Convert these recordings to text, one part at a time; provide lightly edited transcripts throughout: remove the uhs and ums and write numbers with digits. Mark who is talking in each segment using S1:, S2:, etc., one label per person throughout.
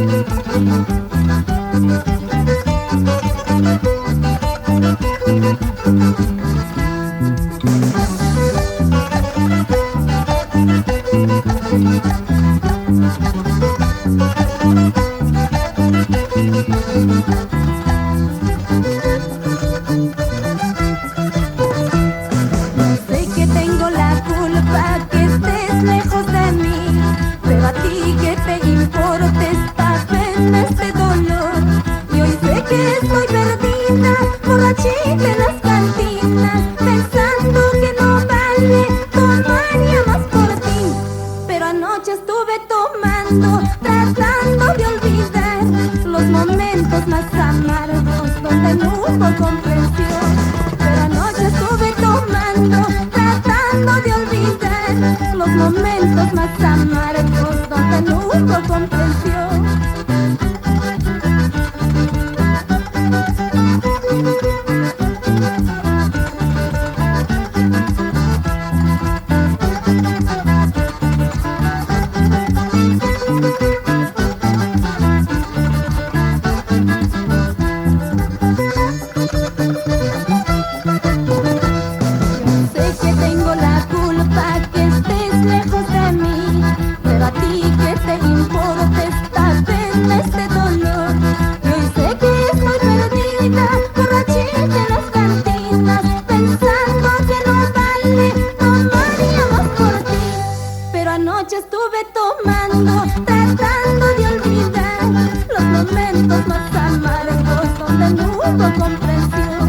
S1: Sé que tengo la culpa que estés lejos de mí, pero a ti que te importa esta pena, este dolor. Y hoy sé que estoy perdida, borrachita en las cantinas, pensando que no vale, tomaría más por ti. Pero anoche estuve tomando, tratando de olvidar los momentos más amargos donde no hubo comprensión. Pero anoche estuve tomando, tratando de olvidar los momentos más amargos donde no hubo comprensión. Sé que tengo la culpa que estés lejos de mí, pero a ti que te importa esta pena, este dolor. Y hoy sé que estoy perdida, borrachita en las cantinas, pensando que no vale, tomaríamos por ti. Pero anoche estuve tomando, tratando de olvidar los momentos más amargos donde no hubo comprensión.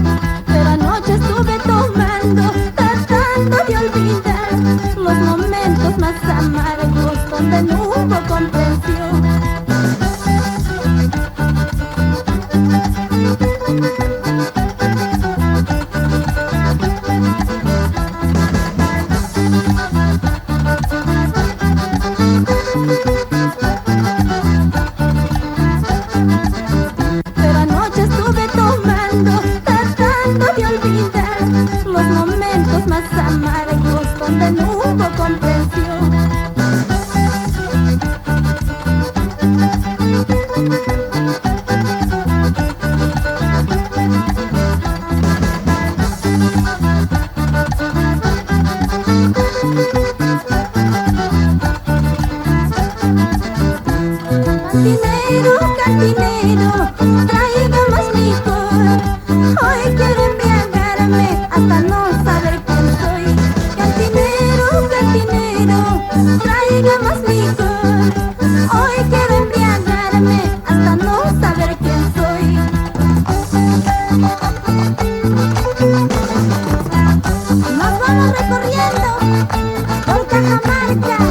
S1: Pero anoche estuve tomando, tratando de olvidar los momentos más amargos donde no hubo comprensión. Pero anoche estuve tomando, tratando de olvidar los momentos más amargos donde no hubo comprensión. Cantinero, cantinero, traiga más licor. Hoy quiero embriagarme hasta no saber quién soy. Cantinero, cantinero, traiga más licor. Hoy quiero embriagarme hasta no saber quién soy. Nos vamos recorriendo por Cajamarca.